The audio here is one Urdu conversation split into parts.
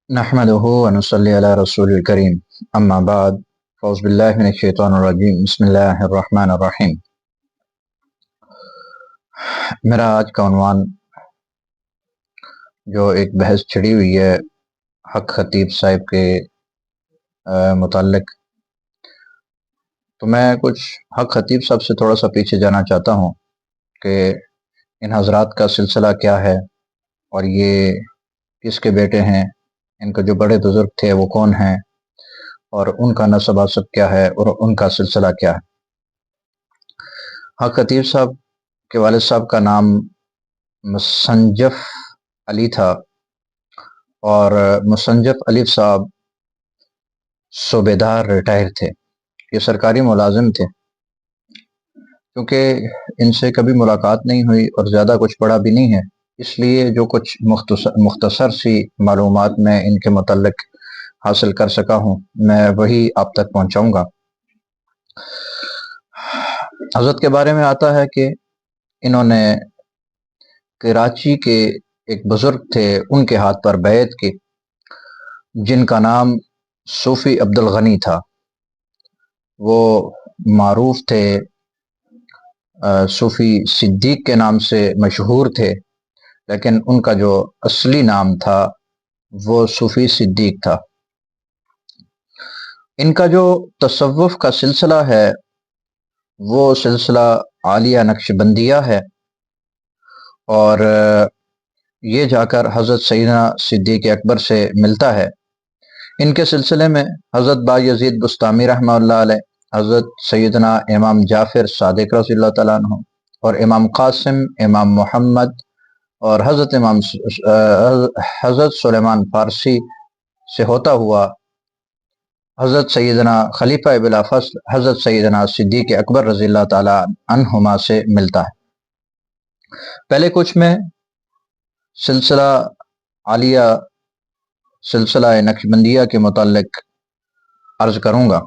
نحمدہ ونصلی علی رسول الکریم اما بعد فاعوذ باللہ من الشیطان الرجیم بسم اللہ الرحمن الرحیم۔ میرا آج کا عنوان جو ایک بحث چھڑی ہوئی ہے حق خطیب صاحب کے متعلق، تو میں کچھ حق خطیب صاحب سے تھوڑا سا پیچھے جانا چاہتا ہوں کہ ان حضرات کا سلسلہ کیا ہے اور یہ کس کے بیٹے ہیں، ان کے جو بڑے بزرگ تھے وہ کون ہیں اور ان کا نسب آسب کیا ہے اور ان کا سلسلہ کیا ہے۔ حق خطیب صاحب کے والد صاحب کا نام مسنجف علی تھا اور مسنجف علی صاحب صوبیدار ریٹائر تھے، یہ سرکاری ملازم تھے۔ کیونکہ ان سے کبھی ملاقات نہیں ہوئی اور زیادہ کچھ پڑھا بھی نہیں ہے، اس لیے جو کچھ مختصر سی معلومات میں ان کے متعلق حاصل کر سکا ہوں میں وہی آپ تک پہنچاؤں گا۔ حضرت کے بارے میں آتا ہے کہ انہوں نے کراچی کے ایک بزرگ تھے ان کے ہاتھ پر بیعت کی، جن کا نام صوفی عبد الغنی تھا۔ وہ معروف تھے، صوفی صدیق کے نام سے مشہور تھے، لیکن ان کا جو اصلی نام تھا وہ صوفی صدیق تھا۔ ان کا جو تصوف کا سلسلہ ہے وہ سلسلہ عالیہ نقشبندیہ ہے، اور یہ جا کر حضرت سیدنا صدیق اکبر سے ملتا ہے۔ ان کے سلسلے میں حضرت بایزید بستامی رحمہ اللہ علیہ، حضرت سیدنا امام جعفر صادق رضی اللہ تعالیٰ عنہ، اور امام قاسم، امام محمد اور حضرت سلیمان فارسی سے ہوتا ہوا حضرت سیدنا خلیفہ بلا فصل حضرت سیدنا صدیق اکبر رضی اللہ تعالیٰ عنہما سے ملتا ہے۔ پہلے کچھ میں سلسلہ عالیہ، سلسلہ نقشبندیہ کے متعلق عرض کروں گا۔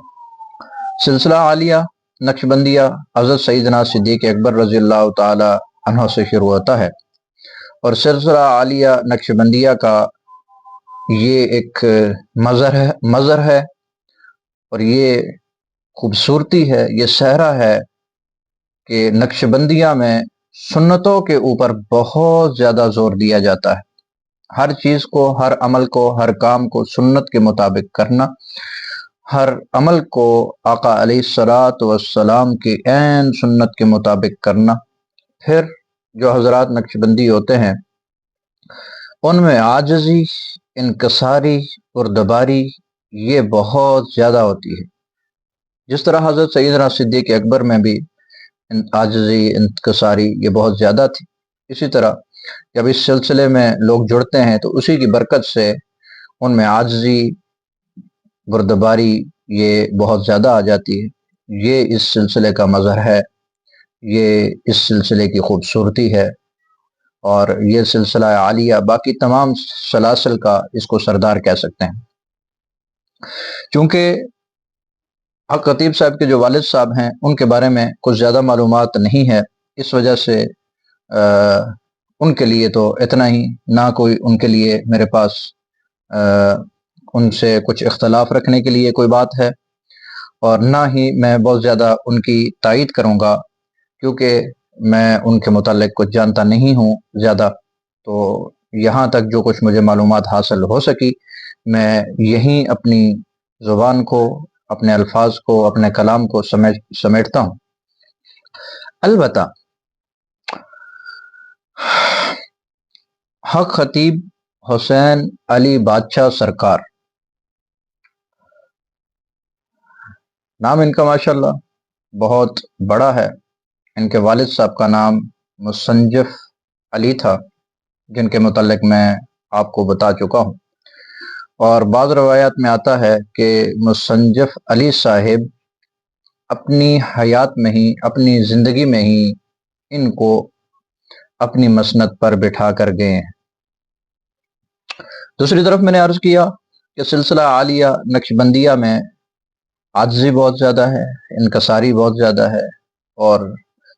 سلسلہ عالیہ نقشبندیہ حضرت سیدنا صدیق اکبر رضی اللہ تعالی عنہ سے شروع ہوتا ہے، اور سلسلہ عالیہ نقشبندیہ کا یہ ایک مظہر ہے اور یہ خوبصورتی ہے، یہ صحرا ہے کہ نقشبندیہ میں سنتوں کے اوپر بہت زیادہ زور دیا جاتا ہے۔ ہر چیز کو، ہر عمل کو، ہر کام کو سنت کے مطابق کرنا، ہر عمل کو آقا علیہ الصلوۃ والسلام کی عین سنت کے مطابق کرنا۔ پھر جو حضرات نقشبندی ہوتے ہیں ان میں عاجزی، انکساری، بردباری یہ بہت زیادہ ہوتی ہے۔ جس طرح حضرت سیدنا صدیق اکبر میں بھی عاجزی، انکساری یہ بہت زیادہ تھی، اسی طرح جب اس سلسلے میں لوگ جڑتے ہیں تو اسی کی برکت سے ان میں عاجزی، بردباری یہ بہت زیادہ آ جاتی ہے۔ یہ اس سلسلے کا مظہر ہے، یہ اس سلسلے کی خوبصورتی ہے، اور یہ سلسلہ عالیہ باقی تمام سلاسل کا اس کو سردار کہہ سکتے ہیں۔ چونکہ حق خطیب صاحب کے جو والد صاحب ہیں ان کے بارے میں کچھ زیادہ معلومات نہیں ہے، اس وجہ سے ان کے لیے تو اتنا ہی، نہ کوئی ان کے لیے میرے پاس ان سے کچھ اختلاف رکھنے کے لیے کوئی بات ہے، اور نہ ہی میں بہت زیادہ ان کی تائید کروں گا، کیونکہ میں ان کے متعلق کچھ جانتا نہیں ہوں زیادہ۔ تو یہاں تک جو کچھ مجھے معلومات حاصل ہو سکی میں یہیں اپنی زبان کو، اپنے الفاظ کو، اپنے کلام کو سمیٹتا ہوں۔ البتہ حق خطیب حسین علی بادشاہ سرکار، نام ان کا ماشاءاللہ بہت بڑا ہے۔ ان کے والد صاحب کا نام مسنجف علی تھا، جن کے متعلق میں آپ کو بتا چکا ہوں، اور بعض روایات میں آتا ہے کہ مسنجف علی صاحب اپنی حیات میں ہی، اپنی زندگی میں ہی ان کو اپنی مسند پر بٹھا کر گئے ہیں۔ دوسری طرف میں نے عرض کیا کہ سلسلہ عالیہ نقشبندیہ میں عاجزی بہت زیادہ ہے، انکساری بہت زیادہ ہے، اور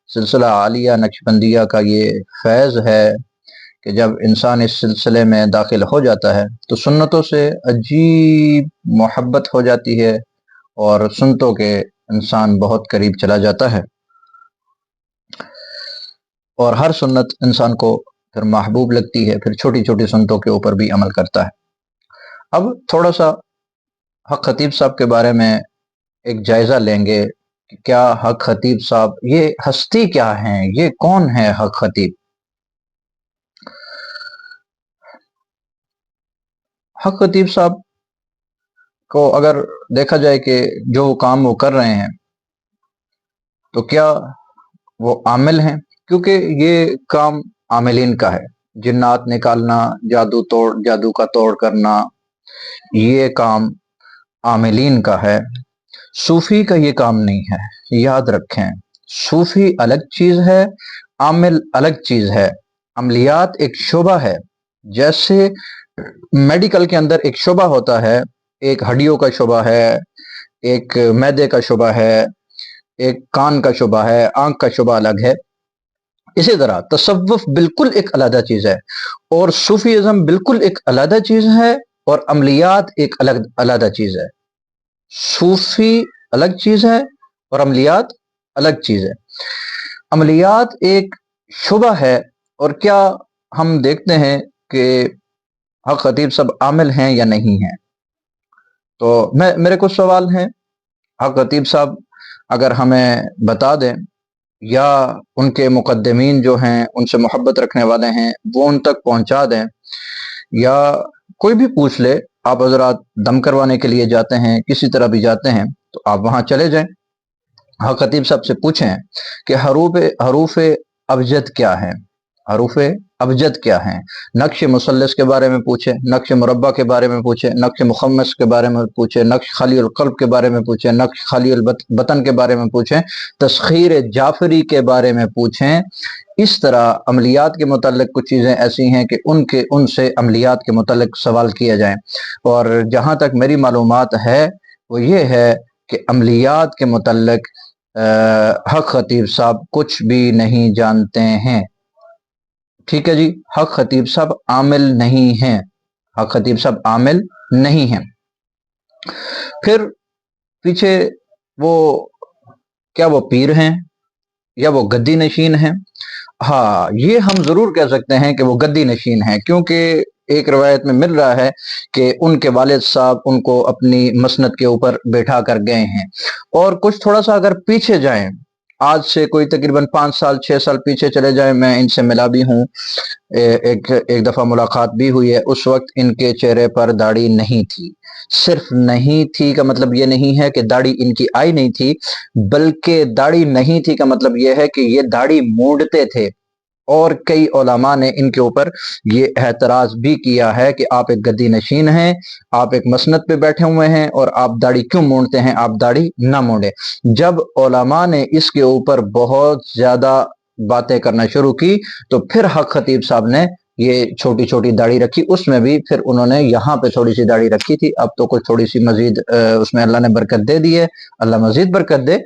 سلسلہ عالیہ نقشبندیہ کا یہ فیض ہے، کہ جب انسان اس سلسلے میں داخل ہو جاتا ہے تو سنتوں سے عجیب محبت ہو جاتی ہے اور سنتوں کے انسان بہت قریب چلا جاتا ہے، اور ہر سنت انسان کو پھر محبوب لگتی ہے، پھر چھوٹی چھوٹی سنتوں کے اوپر بھی عمل کرتا ہے۔ اب تھوڑا سا حق خطیب صاحب کے بارے میں ایک جائزہ لیں گے کہ کیا حق خطیب صاحب یہ ہستی کیا ہیں، یہ کون ہے حق خطیب؟ حق خطیب صاحب کو اگر دیکھا جائے کہ جو کام وہ کر رہے ہیں تو کیا وہ عامل ہیں؟ کیونکہ یہ کام عاملین کا ہے، جنات نکالنا، جادو کا توڑ کرنا، یہ کام عاملین کا ہے، صوفی کا یہ کام نہیں ہے۔ یاد رکھیں، صوفی الگ چیز ہے، عامل الگ چیز ہے۔ عملیات ایک شعبہ ہے، جیسے میڈیکل کے اندر ایک شعبہ ہوتا ہے، ایک ہڈیوں کا شعبہ ہے، ایک معدے کا شعبہ ہے، ایک کان کا شعبہ ہے، آنکھ کا شعبہ الگ ہے۔ اسی طرح تصوف بالکل ایک علیحدہ چیز ہے، اور صوفیزم بالکل ایک علیحدہ چیز ہے، اور عملیات ایک علیحدہ چیز ہے۔ صوفی الگ چیز ہے اور عملیات الگ چیز ہے۔ عملیات ایک شعبہ ہے، اور کیا ہم دیکھتے ہیں کہ حق خطیب سب عامل ہیں یا نہیں ہیں؟ تو میرے کچھ سوال ہیں، حق خطیب صاحب اگر ہمیں بتا دیں، یا ان کے مقدمین جو ہیں ان سے محبت رکھنے والے ہیں وہ ان تک پہنچا دیں، یا کوئی بھی پوچھ لے، آپ حضرات دم کروانے کے لیے جاتے ہیں، کسی طرح بھی جاتے ہیں تو آپ وہاں چلے جائیں، حق خطیب صاحب سے پوچھیں کہ حروف ابجد کیا ہیں، حروف ابجد کیا ہیں، نقش مثلث کے بارے میں پوچھیں، نقش مربع کے بارے میں پوچھیں، نقش مخمس کے بارے میں پوچھیں، نقش خالی القلب کے بارے میں پوچھیں، نقش خالی البطن کے بارے میں پوچھیں، تسخیر جعفری کے بارے میں پوچھیں۔ اس طرح عملیات کے متعلق کچھ چیزیں ایسی ہیں کہ ان سے عملیات کے متعلق سوال کیا جائیں، اور جہاں تک میری معلومات ہے وہ یہ ہے کہ عملیات کے متعلق حق خطیب صاحب کچھ بھی نہیں جانتے ہیں۔ ٹھیک ہے جی، حق خطیب صاحب عامل نہیں ہیں، حق خطیب صاحب عامل نہیں ہیں۔ پھر پیچھے وہ کیا وہ پیر ہیں یا وہ گدی نشین ہیں؟ ہاں، یہ ہم ضرور کہہ سکتے ہیں کہ وہ گدی نشین ہیں، کیونکہ ایک روایت میں مل رہا ہے کہ ان کے والد صاحب ان کو اپنی مسند کے اوپر بیٹھا کر گئے ہیں۔ اور کچھ تھوڑا سا اگر پیچھے جائیں، آج سے کوئی تقریباً 5 سال 6 سال پیچھے چلے جائیں، میں ان سے ملا بھی ہوں، ایک دفعہ ملاقات بھی ہوئی ہے۔ اس وقت ان کے چہرے پر داڑھی نہیں تھی، صرف نہیں تھی کا مطلب یہ نہیں ہے کہ داڑھی ان کی آئی نہیں تھی، بلکہ داڑھی نہیں تھی کا مطلب یہ ہے کہ یہ داڑھی مونڈتے تھے، اور کئی علماء نے ان کے اوپر یہ اعتراض بھی کیا ہے کہ آپ ایک گدی نشین ہیں، آپ ایک مسند پہ بیٹھے ہوئے ہیں، اور آپ داڑھی کیوں مونڈتے ہیں؟ آپ داڑھی نہ مونڈے۔ جب علماء نے اس کے اوپر بہت زیادہ باتیں کرنا شروع کی تو پھر حق خطیب صاحب نے یہ چھوٹی چھوٹی داڑھی رکھی، اس میں بھی پھر انہوں نے یہاں پہ تھوڑی سی داڑھی رکھی تھی، اب تو کچھ تھوڑی سی مزید اس میں اللہ نے برکت دے دی ہے، اللہ مزید برکت دے،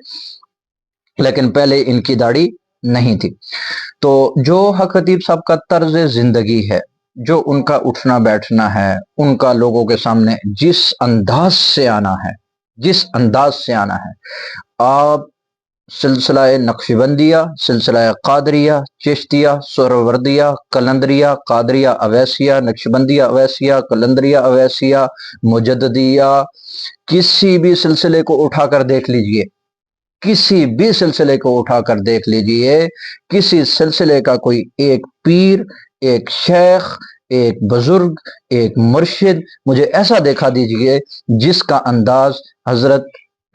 لیکن پہلے ان کی داڑھی نہیں تھی۔ تو جو حق خطیب صاحب کا طرز زندگی ہے، جو ان کا اٹھنا بیٹھنا ہے، ان کا لوگوں کے سامنے جس انداز سے آنا ہے، جس انداز سے آنا ہے، آپ سلسلہ نقشبندیہ، سلسلہ قادریہ، چشتیہ، سہروردیہ، قلندریہ، قادریہ اویسیہ، نقشبندیہ اویسیہ، قلندریہ اویسیہ، مجددیہ، کسی بھی سلسلے کو اٹھا کر دیکھ لیجئے، کسی بھی سلسلے کو اٹھا کر دیکھ لیجئے، کسی سلسلے کا کوئی ایک پیر، ایک شیخ، ایک بزرگ، ایک مرشد مجھے ایسا دیکھا دیجئے جس کا انداز حضرت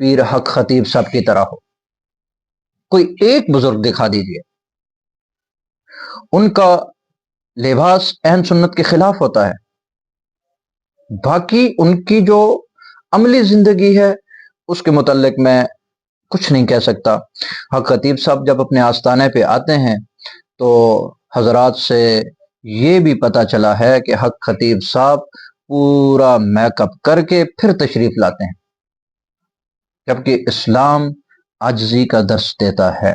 پیر حق خطیب صاحب کی طرح ہو، کوئی ایک بزرگ دکھا دیجئے۔ ان کا لباس اہل سنت کے خلاف ہوتا ہے، باقی ان کی جو عملی زندگی ہے اس کے متعلق میں کچھ نہیں کہہ سکتا۔ حق خطیب صاحب جب اپنے آستانے پہ آتے ہیں تو حضرات سے یہ بھی پتہ چلا ہے کہ حق خطیب صاحب پورا میک اپ کر کے پھر تشریف لاتے ہیں، جبکہ اسلام عاجزی کا درس دیتا ہے،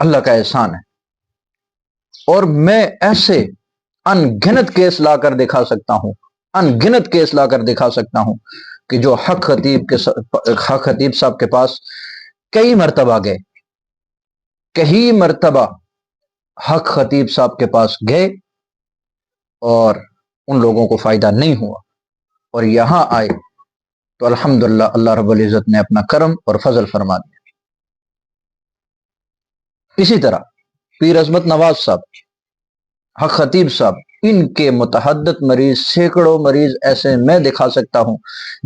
اللہ کا احسان ہے. اور میں ایسے انگنت کیس لا کر دکھا سکتا ہوں، انگنت کیس لا کر دکھا سکتا ہوں کہ جو حق خطیب صاحب کے پاس کئی مرتبہ گئے، کئی مرتبہ حق خطیب صاحب کے پاس گئے اور ان لوگوں کو فائدہ نہیں ہوا، اور یہاں آئے تو الحمدللہ اللہ رب العزت نے اپنا کرم اور فضل فرما دیا. اسی طرح پیر عظمت نواز صاحب، حق خطیب صاحب، ان کے متعدد مریض، سینکڑوں مریض ایسے میں دکھا سکتا ہوں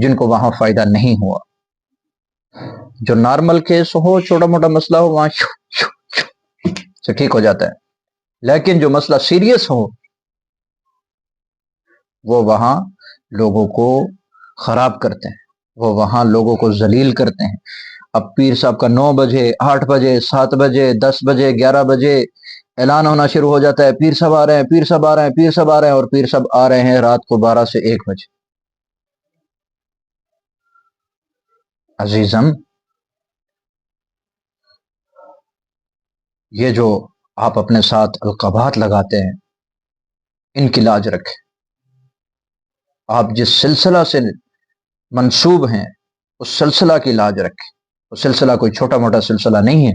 جن کو وہاں فائدہ نہیں ہوا. جو نارمل کیس ہو، چھوٹا موٹا مسئلہ ہو، وہاں سے ٹھیک ہو جاتا ہے، لیکن جو مسئلہ سیریس ہو وہ وہاں لوگوں کو خراب کرتے ہیں، وہ وہاں لوگوں کو ذلیل کرتے ہیں. اب پیر صاحب کا 9 بجے، 8 بجے، 7 بجے، 10 بجے، 11 بجے اعلان ہونا شروع ہو جاتا ہے، پیر صاحب آ رہے ہیں، پیر صاحب آ رہے ہیں، پیر صاحب آ رہے ہیں، اور پیر صاحب آ رہے ہیں رات کو 12 سے 1 بجے. عزیزم، یہ جو آپ اپنے ساتھ القابات لگاتے ہیں ان کی لاج رکھیں. آپ جس سلسلہ سے منسوب ہیں اس سلسلہ کی لاج رکھیں. وہ سلسلہ کوئی چھوٹا موٹا سلسلہ نہیں ہے.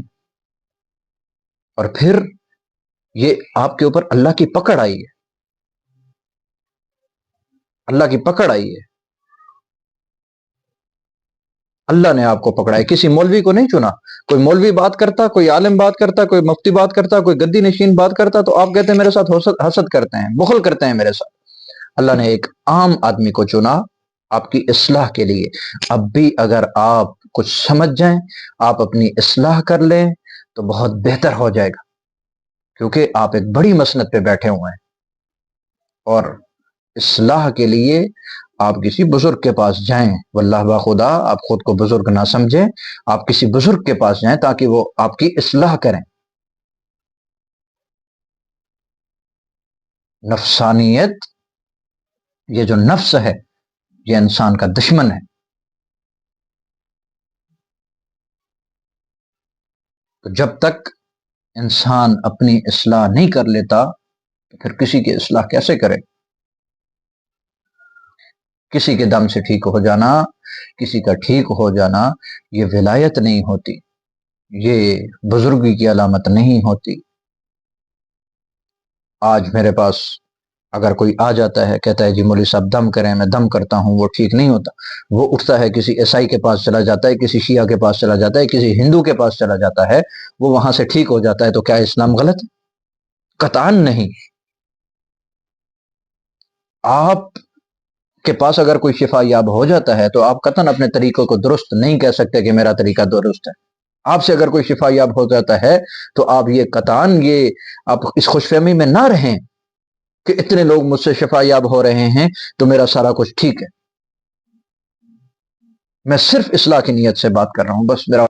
اور پھر یہ آپ کے اوپر اللہ کی پکڑ آئی ہے، اللہ کی پکڑ آئی ہے. اللہ نے آپ کو پکڑا ہے، کسی مولوی کو نہیں چنا. کوئی مولوی بات کرتا، کوئی عالم بات کرتا، کوئی مفتی بات کرتا، کوئی گدی نشین بات کرتا تو آپ کہتے ہیں میرے ساتھ حسد کرتے ہیں، بخل کرتے ہیں میرے ساتھ. اللہ نے ایک عام آدمی کو چنا آپ کی اصلاح کے لیے. اب بھی اگر آپ کچھ سمجھ جائیں، آپ اپنی اصلاح کر لیں تو بہت بہتر ہو جائے گا، کیونکہ آپ ایک بڑی مسند پہ بیٹھے ہوئے ہیں. اور اصلاح کے لیے آپ کسی بزرگ کے پاس جائیں، واللہ باخدا آپ خود کو بزرگ نہ سمجھیں، آپ کسی بزرگ کے پاس جائیں تاکہ وہ آپ کی اصلاح کریں. نفسانیت، یہ جو نفس ہے یہ انسان کا دشمن ہے. تو جب تک انسان اپنی اصلاح نہیں کر لیتا تو پھر کسی کی اصلاح کیسے کرے؟ کسی کے دم سے ٹھیک ہو جانا، کسی کا ٹھیک ہو جانا یہ ولایت نہیں ہوتی، یہ بزرگی کی علامت نہیں ہوتی. آج میرے پاس اگر کوئی آ جاتا ہے کہتا ہے جی مولوی صاحب دم کریں، میں دم کرتا ہوں، وہ ٹھیک نہیں ہوتا. وہ اٹھتا ہے کسی عیسائی کے پاس چلا جاتا ہے، کسی شیعہ کے پاس چلا جاتا ہے، کسی ہندو کے پاس چلا جاتا ہے، وہ وہاں سے ٹھیک ہو جاتا ہے. تو کیا اسلام غلط ہے؟ قطعاً نہیں. آپ کے پاس اگر کوئی شفا یاب ہو جاتا ہے تو آپ قطعاً اپنے طریقوں کو درست نہیں کہہ سکتے کہ میرا طریقہ درست ہے. آپ سے اگر کوئی شفا یاب ہو جاتا ہے تو آپ یہ قطعاً آپ اس خوش فہمی میں نہ رہیں کہ اتنے لوگ مجھ سے شفا یاب ہو رہے ہیں تو میرا سارا کچھ ٹھیک ہے. میں صرف اصلاح کی نیت سے بات کر رہا ہوں، بس میرا